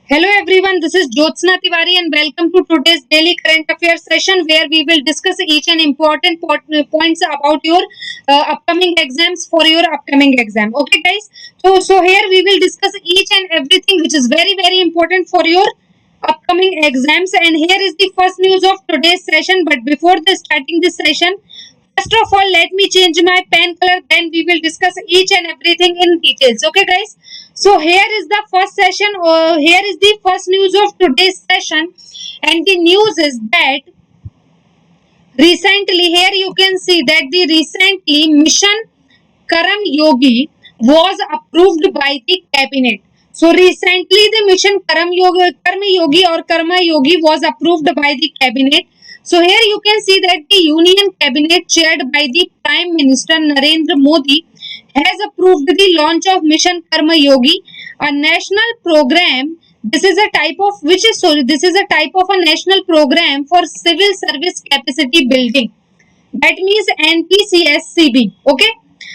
Hello everyone, this is Jyotsna Tiwari and welcome to today's daily current affairs session where we will discuss each and important points about your upcoming exams for your upcoming exam. Okay guys, so here we will discuss each and everything which is very important for your upcoming exams, and here is the first news of today's session. But before starting this session, first of all, let me change my pen color. Then we will discuss each and everything in details. Okay, guys. So here is the first session. Here is the first news of today's session, and the news is that recently, here you can see that the recently Mission Karam Yogi was approved by the cabinet. So recently the mission Karma Yogi or Karma Yogi was approved by the cabinet. So here you can see that the Union Cabinet chaired by the Prime Minister Narendra Modi has approved the launch of Mission Karma Yogi, a national program. This is a type of this is a type of a national program for civil service capacity building. That means NPCSCB. Okay.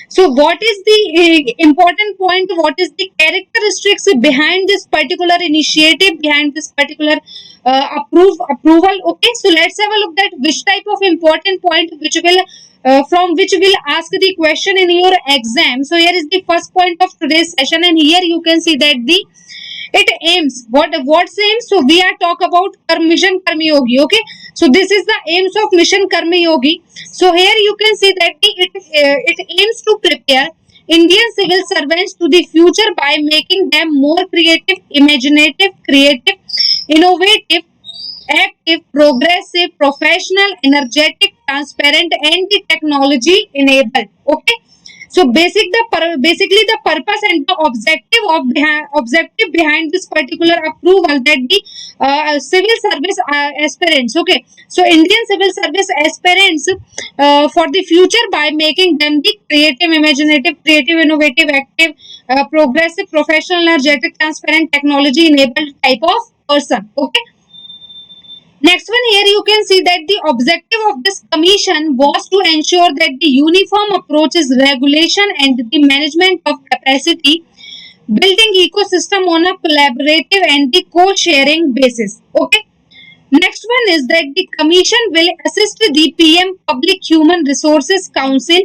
So what is the important point? What is the characteristics behind this particular initiative, behind this particular approval? Okay, so let's have a look at which type of important point which will from which will ask the question in your exam. So here is the first point of today's session, and here you can see that the it aims what's aims. So we are talk about Mission Karma Yogi. Okay, so this is the aims of Mission Karma Yogi. So here you can see that it aims to prepare Indian civil servants to the future by making them more creative, innovative, active, progressive, professional, energetic, transparent, and the technology enabled. Okay. So basically the purpose and the objective behind this particular approval that the civil service aspirants. Okay. So Indian civil service aspirants for the future by making them the creative, imaginative, creative, innovative, active, progressive, professional, energetic, transparent, technology enabled type of person. Okay. Next one, here you can see that the objective of this commission was to ensure that the uniform approach is regulation and the management of capacity building ecosystem on a collaborative and the co-sharing basis. Okay. Next one is that the commission will assist the PM Public Human Resources Council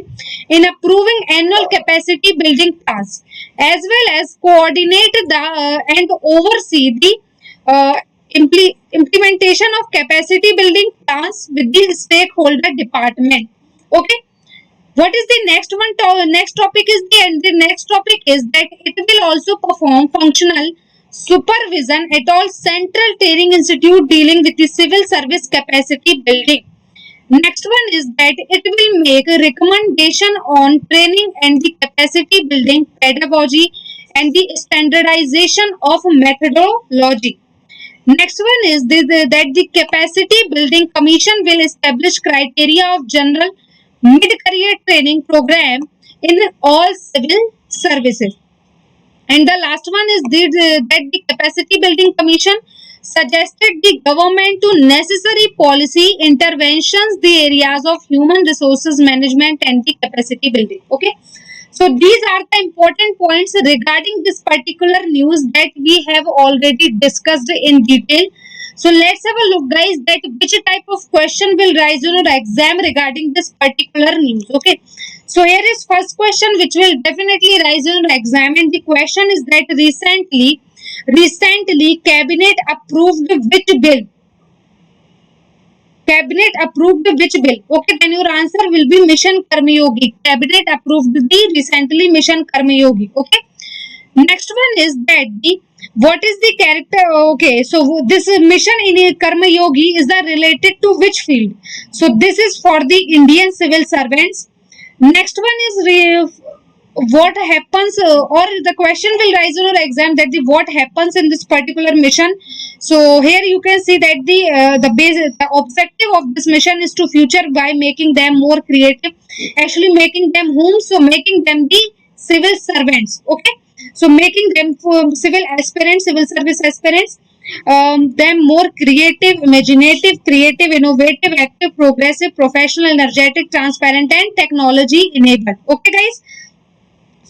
in approving annual capacity building tasks as well as coordinate the and oversee the uh, implementation of capacity building plans with the stakeholder department. Okay. What is the next one? Next topic is the next topic is that it will also perform functional supervision at all central training institute dealing with the civil service capacity building. Next one is that it will make a recommendation on training and the capacity building pedagogy and the standardization of methodology. Next one is that the Capacity Building Commission will establish criteria of general mid-career training program in all civil services. And the last one is that the Capacity Building Commission suggested the government to necessary policy interventions the areas of human resources management and the capacity building. Okay. So these are the important points regarding this particular news that we have already discussed in detail. So let's have a look, guys, that which type of question will rise in your exam regarding this particular news. Okay. So here is first question which will definitely rise in your exam, and the question is that recently cabinet approved which bill? Cabinet approved which bill? Okay, then your answer will be Mission Karma Yogi. Cabinet approved the recently Mission Karma Yogi. Okay. Next one is that the what is the character? Okay, so this mission in Karma Yogi is the related to which field? So this is for the Indian civil servants. Next one is what happens, or the question will rise in your exam that the what happens in this particular mission. So here you can see that the objective of this mission is to future by making them more creative, actually making them whom, so making them the civil servants. Okay, so making them civil aspirants, civil service aspirants, them more creative, imaginative, creative, innovative, active, progressive, professional, energetic, transparent, and technology enabled. Okay, guys.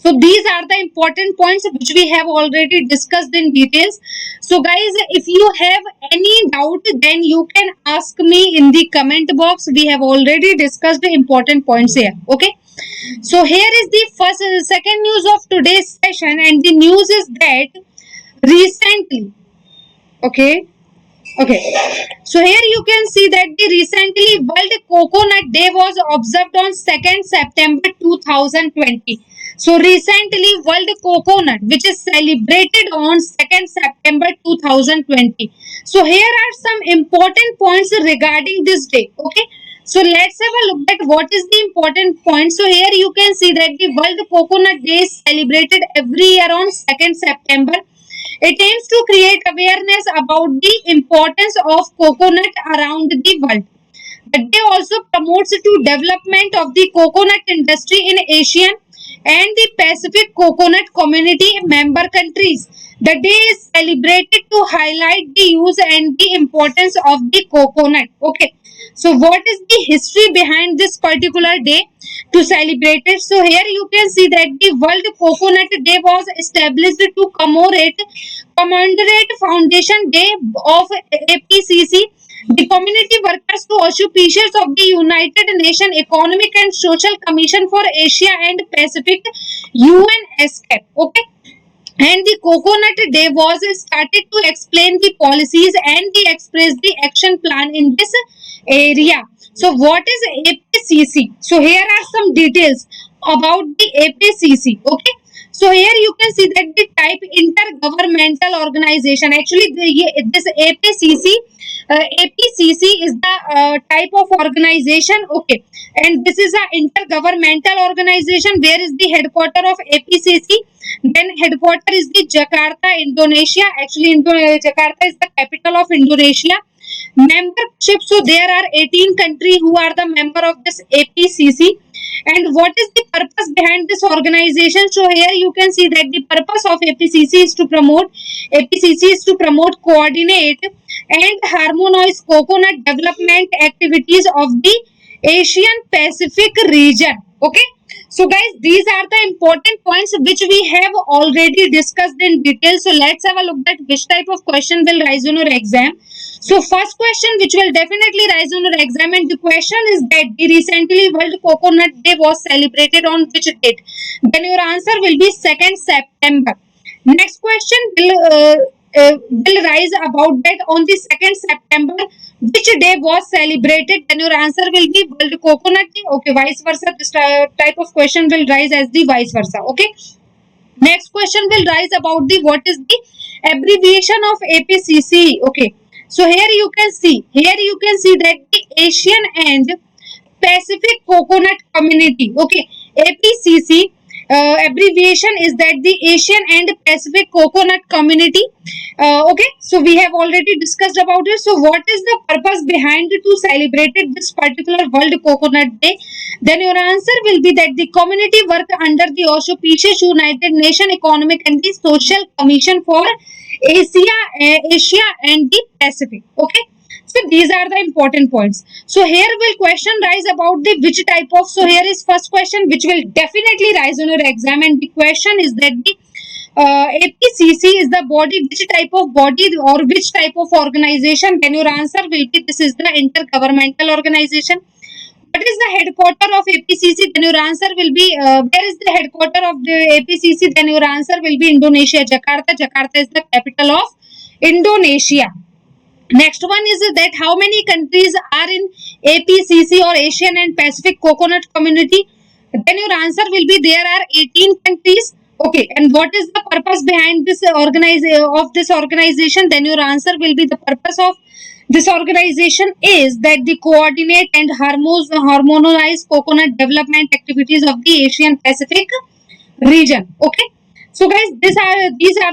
So these are the important points which we have already discussed in details. So guys, if you have any doubt, then you can ask me in the comment box. We have already discussed the important points here. Okay. So here is the second news of today's session, and the news is that recently, okay, okay. So here you can see that the recently World Coconut Day was observed on 2nd September 2020. So recently World Coconut, which is celebrated on 2nd September 2020. So here are some important points regarding this day. Okay. So let's have a look at what is the important point. So here you can see that the World Coconut Day is celebrated every year on 2nd September. It aims to create awareness about the importance of coconut around the world. The day also promotes to development of the coconut industry in Asian and the Pacific coconut community member countries. The day is celebrated to highlight the use and the importance of the coconut. Okay. So what is the history behind this particular day to celebrate it? So here you can see that the World Coconut Day was established to commemorate Foundation Day of APCC, the Community Workers to Auspicious of the United Nations Economic and Social Commission for Asia and Pacific, UNESCAP. Okay. And the Coconut Day was started to explain the policies and the express the action plan in this area. So what is APCC? So here are some details about the APCC. Okay. So here you can see that the type intergovernmental organization. Actually, this APCC is the type of organization. Okay, and this is a intergovernmental organization. Where is the headquarter of APCC? Then headquarter is the Jakarta, Indonesia. Actually, Jakarta is the capital of Indonesia. Membership, so there are 18 countries who are the member of this APCC. And what is the purpose behind this organization? So here you can see that the purpose of APCC is to promote, coordinate and harmonize coconut development activities of the Asian Pacific region. Okay. So guys, these are the important points which we have already discussed in detail. So let's have a look at which type of question will rise on your exam. So first question which will definitely rise on your exam, and the question is that the recently World Coconut Day was celebrated on which date? Then your answer will be 2nd September. Next question will rise about that on the 2nd September. Which day was celebrated? Then your answer will be World Coconut Day. Okay, vice versa. This type of question will rise as the vice versa. Okay. Next question will rise about the what is the abbreviation of APCC. Okay. So here you can see that the Asian and Pacific Coconut Community. Okay, APCC abbreviation is that the Asian and Pacific Coconut Community. Okay, so we have already discussed about it. So what is the purpose behind to celebrate this particular World Coconut Day? Then your answer will be that the community work under the auspicious United Nations Economic and the Social Commission for Asia and the Pacific. Okay. So these are the important points. So here will question rise about the which type of. So here is first question which will definitely rise on your exam, and the question is that the APCC is the body, which type of body or which type of organization? Then your answer will be this is the intergovernmental organization. What is the headquarter of APCC? Then your answer will be where is the headquarter of the APCC? Then your answer will be Indonesia, Jakarta. Jakarta is the capital of Indonesia. Next one is that how many countries are in APCC or Asian and Pacific Coconut Community? Then your answer will be there are 18 countries. Okay, and what is the purpose behind this organization? Then your answer will be the purpose of this organization is that the coordinate and harmonize coconut development activities of the Asian Pacific region. Okay. So guys, these are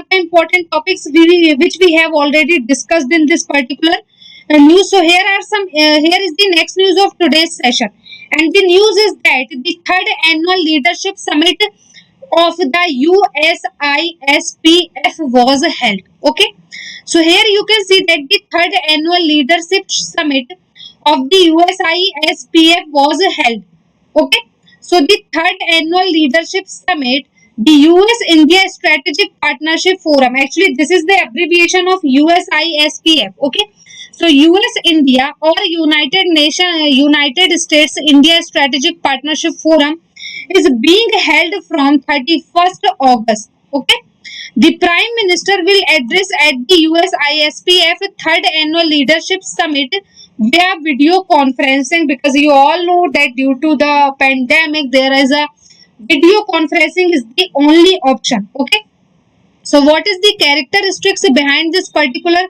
the important topics which we have already discussed in this particular news. So here are some here is the next news of today's session, and the news is that the third annual leadership summit of the USISPF was held. Okay, so here you can see that the third annual leadership summit of the USISPF was held. Okay, so the third annual leadership summit The US-India Strategic Partnership Forum. Actually, this is the abbreviation of USISPF. Okay. So US-India or United States-India Strategic Partnership Forum is being held from 31st August. Okay. The Prime Minister will address at the USISPF third annual leadership summit via video conferencing, because you all know that due to the pandemic there is a video conferencing is the only option. Okay. So what is the characteristics behind this particular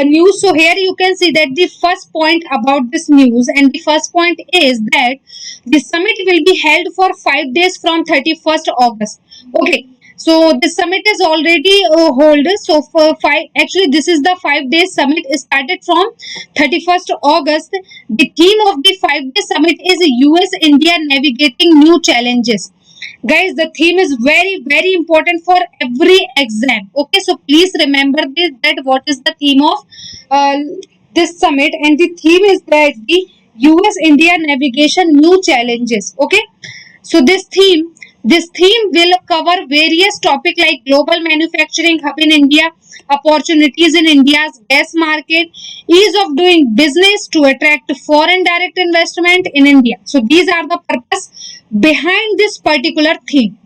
news? So here you can see that the first point about this news, and the first point is that the summit will be held for 5 days from 31st August. Okay. So the summit is already hold. So for five, actually this is the 5 day summit. It started from 31st August. The theme of the 5 day summit is US India navigating new challenges. Guys, the theme is very important for every exam. Okay, so please remember this, that what is the theme of uh, this summit, and the theme is that the US India navigation new challenges. Okay, so this theme will cover various topics like global manufacturing hub in India, opportunities in India's gas market, ease of doing business to attract foreign direct investment in India. So these are the purpose behind this particular theme.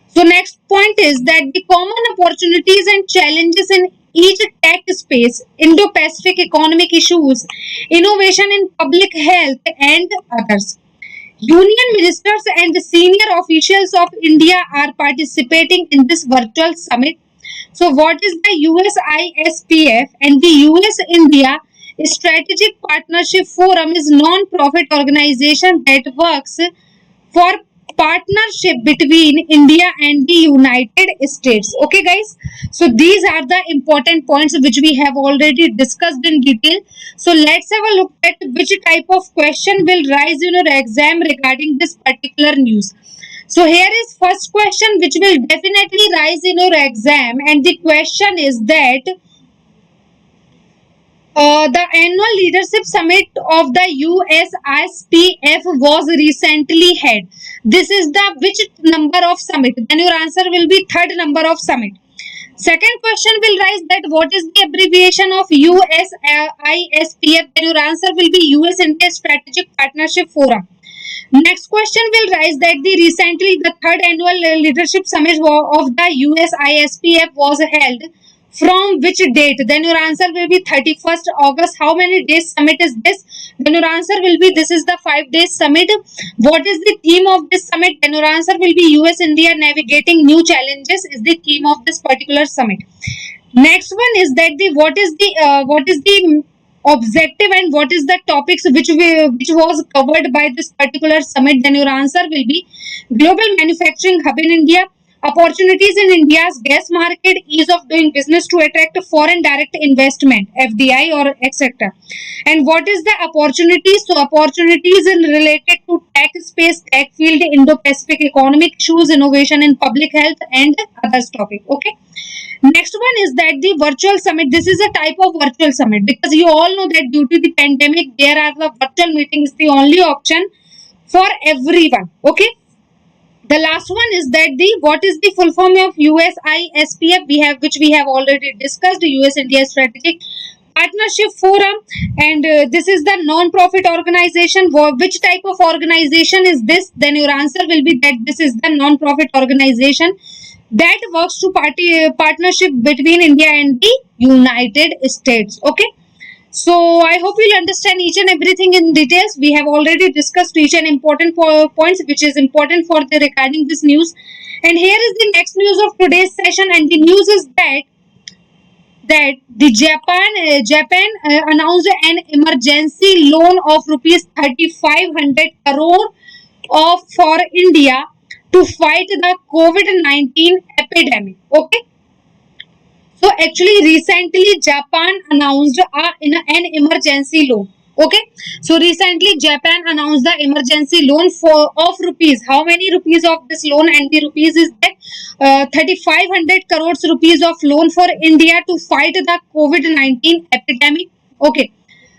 So next point is that the common opportunities and challenges in each tech space, Indo-Pacific economic issues, innovation in public health and others. Union ministers and senior officials of India are participating in this virtual summit. So, what is the USISPF and the US India Strategic Partnership Forum is non-profit organization that works for partnership between India and the United States. Okay, guys. So these are the important points which we have already discussed in detail. So let's have a look at which type of question will rise in your exam regarding this particular news. So here is first question which will definitely rise in your exam, and the question is that the annual leadership summit of the USISPF was recently held. This is the which number of summit? Then your answer will be third number of summit. Second question will rise that what is the abbreviation of USISPF? Then your answer will be US India Strategic Partnership Forum. Next question will rise that the third annual leadership summit of the USISPF was held from which date? Then your answer will be 31st August. How many days summit is this? Then your answer will be this is the 5 days summit. What is the theme of this summit? Then your answer will be US India navigating new challenges is the theme of this particular summit. Next one is that the what is the objective and what is the topics which was covered by this particular summit? Then your answer will be global manufacturing hub in India, opportunities in India's gas market, ease of doing business to attract foreign direct investment, FDI or etc. And what is the opportunities? So opportunities in related to tech space, tech field, Indo-Pacific economic issues, innovation in public health and others topic. Okay. Next one is that the virtual summit. This is a type of virtual summit because you all know that due to the pandemic, there are the virtual meetings the only option for everyone. Okay. The last one is that the what is the full form of USISPF? We have already discussed, US India Strategic Partnership Forum, and this is the non-profit organization. Which type of organization is this? Then your answer will be that this is the non-profit organization that works to partnership between India and the United States. Okay. So I hope you'll understand each and everything in details. We have already discussed each and important points which is important for the regarding this news. And here is the next news of today's session, and the news is that the Japan announced an emergency loan of rupees 3,500 crore of for India to fight the COVID-19 epidemic. Okay. So actually recently Japan announced an emergency loan. Okay. So recently Japan announced the emergency loan of rupees. How many rupees of this loan? And the rupees is that 3,500 crores rupees of loan for India to fight the COVID-19 epidemic. Okay.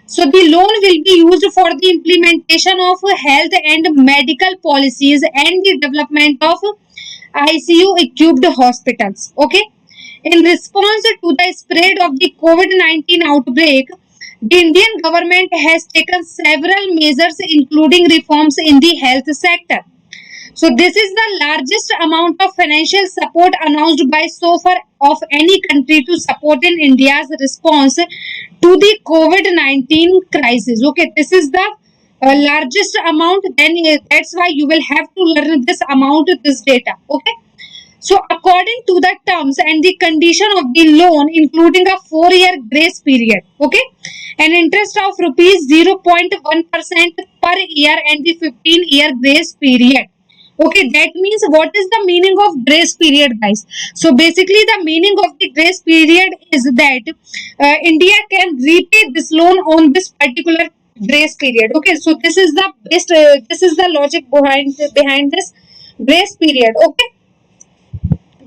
So the loan will be used for the implementation of health and medical policies and the development of ICU equipped hospitals. Okay. In response to the spread of the COVID-19 outbreak, the Indian government has taken several measures, including reforms in the health sector. So this is the largest amount of financial support announced by so far of any country to support in India's response to the COVID-19 crisis. Okay, this is the largest amount. Then that's why you will have to learn this amount, this data. Okay. So, according to the terms and the condition of the loan, including a 4-year grace period, okay, an interest of rupees 0.1% per year and the 15-year grace period. Okay, that means what is the meaning of grace period, guys? So, basically, the meaning of the grace period is that India can repay this loan on this particular grace period. Okay, so this is the best, this is the logic behind this grace period. Okay.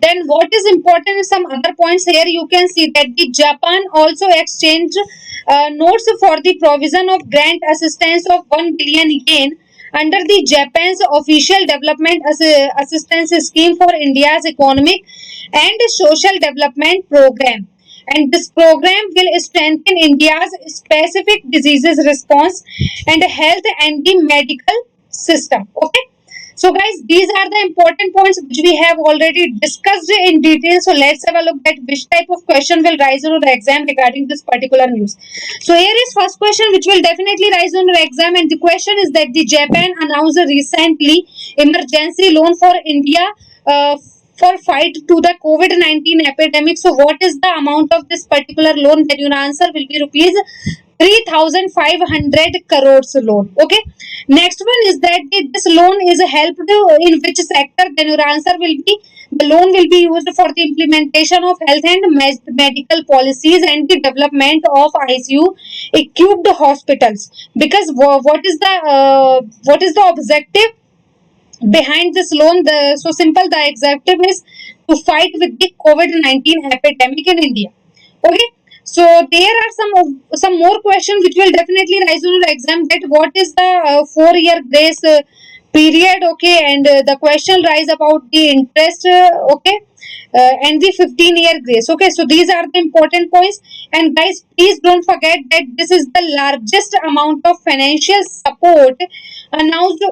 Then what is important is some other points here. You can see that the Japan also exchanged notes for the provision of grant assistance of 1 billion yen under the Japan's official development assistance scheme for India's economic and social development program. And this program will strengthen India's specific diseases response and health and the medical system. Okay. So guys, these are the important points which we have already discussed in detail. So let's have a look at which type of question will rise on the exam regarding this particular news. So here is first question which will definitely rise on the exam, and the question is that the Japan announced recently emergency loan for India for fight to the COVID-19 epidemic. So what is the amount of this particular loan? Then your answer will be rupees 3,500 crores loan. Okay. Next one is that this loan is helped in which sector? Then your answer will be the loan will be used for the implementation of health and medical policies and the development of ICU equipped hospitals. Because what is the objective behind this loan? So simple, the objective is to fight with the COVID-19 epidemic in India. Okay. So there are some more questions which will definitely rise on your exam, that what is the 4-year grace period. Okay. And the question rise about the interest. Okay. And the 15-year grace. Okay. So these are the important points. And guys, please don't forget that this is the largest amount of financial support announced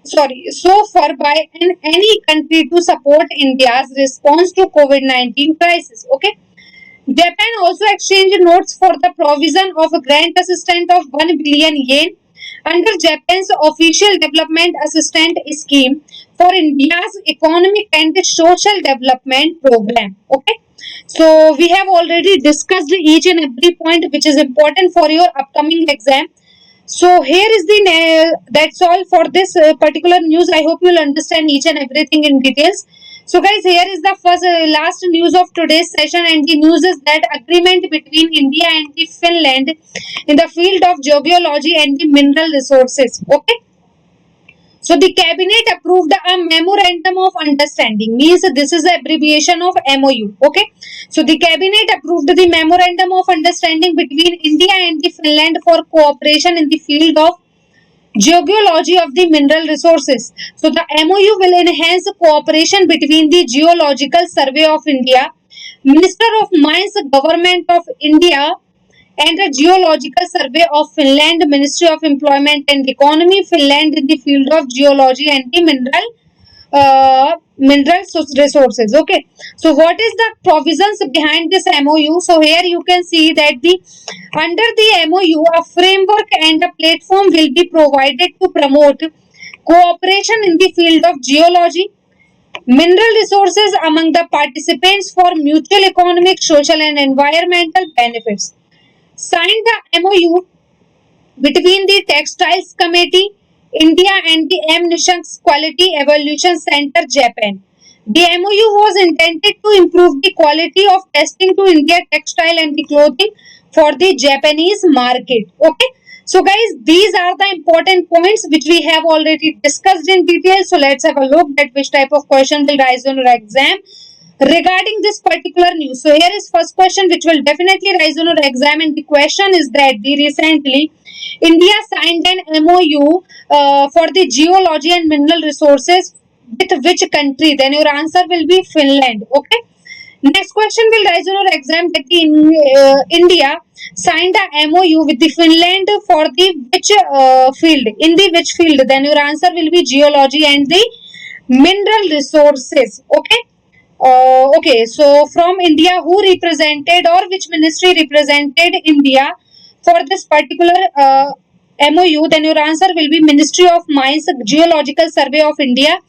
so far by any country to support India's response to COVID-19 crisis. Okay. Japan also exchanged notes for the provision of a grant assistance of 1 billion yen under Japan's official development assistance scheme for India's economic and social development program. Okay. So we have already discussed each and every point which is important for your upcoming exam. So here is that's all for this particular news. I hope you'll understand each and everything in details. So guys, here is the last news of today's session, and the news is that agreement between India and the Finland in the field of geology and the mineral resources. Okay. So the cabinet approved a memorandum of understanding, means this is the abbreviation of MOU. Okay. So the cabinet approved the memorandum of understanding between India and the Finland for cooperation in the field of geology of the mineral resources. So the MOU will enhance cooperation between the Geological Survey of India, Minister of Mines, Government of India, and the Geological Survey of Finland, Ministry of Employment and Economy, Finland, in the field of geology and the mineral resources. Okay. So what is the provisions behind this MOU? So here you can see that under the MOU, a framework and a platform will be provided to promote cooperation in the field of geology, mineral resources among the participants for mutual economic, social and environmental benefits. Signed the MOU between the Textiles Committee, India, and the M. Nishank Quality Evaluation Center, Japan. The MOU was intended to improve the quality of testing to India textile and the clothing for the Japanese market. Okay. So guys, these are the important points which we have already discussed in detail. So let's have a look at which type of question will rise on your exam regarding this particular news. So here is first question which will definitely rise on your exam, and the question is that recently India signed an MOU for the geology and mineral resources with which country? Then your answer will be Finland. Okay. Next question will rise on your exam that India signed a MOU with the Finland for the which field? In the which field? Then your answer will be geology and the mineral resources. Okay. Okay. So from India, who represented or which ministry represented India for this particular MOU? Then your answer will be Ministry of Mines, Geological Survey of India,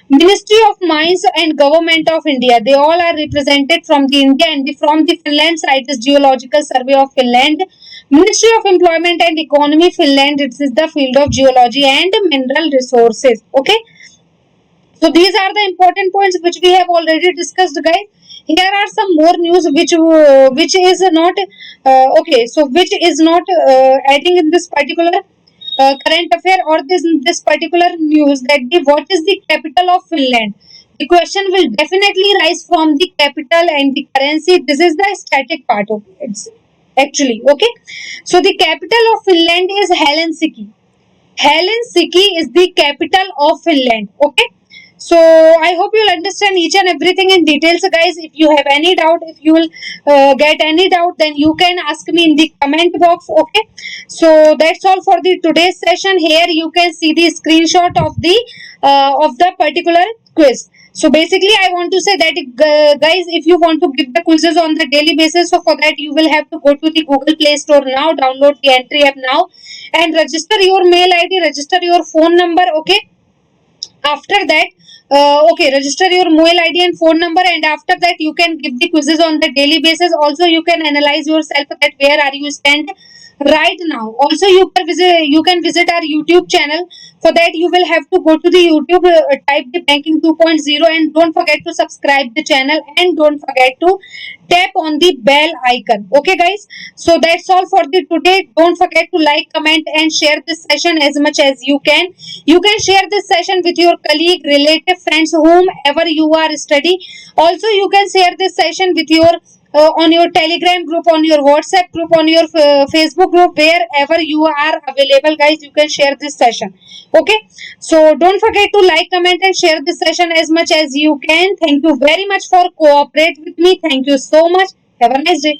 Ministry of Mines and Government of India. They all are represented from the India, and from the Finland side is Geological Survey of Finland. Ministry of Employment and Economy Finland. It is the field of geology and mineral resources. Okay. So these are the important points which we have already discussed, guys. Here are some more news which is not okay. So which is not adding in this particular current affair or this particular news that what is the capital of Finland? The question will definitely rise from the capital and the currency. This is the static part of it. Actually, okay. So the capital of Finland is Helsinki. Helsinki is the capital of Finland. Okay. So I hope you'll understand each and everything in details, guys. If you have any doubt, if you will get any doubt, then you can ask me in the comment box. Okay. So that's all for the today's session. Here you can see the screenshot of the particular quiz. So basically, I want to say that guys, if you want to give the quizzes on the daily basis, so for that you will have to go to the Google Play Store now, download the Entry app now, and register your mail ID, register your phone number. Okay. After that, okay, register your mail ID and phone number, and after that you can give the quizzes on the daily basis. Also, you can analyze yourself that where are you stand right now. Also, you can visit our YouTube channel. For that, you will have to go to the YouTube, type the Banking 2.0, and don't forget to subscribe the channel, and don't forget to tap on the bell icon. Okay, guys. So that's all for the today. Don't forget to like, comment, and share this session as much as you can. You can share this session with your colleague, relative, friends, whomever you are studying. Also, you can share this session with your on your Telegram group, on your WhatsApp group, on your Facebook group, wherever you are available, guys. You can share this session. Okay. So don't forget to like, comment, and share this session as much as you can. Thank you very much for cooperate with me. Thank you so much. Have a nice day.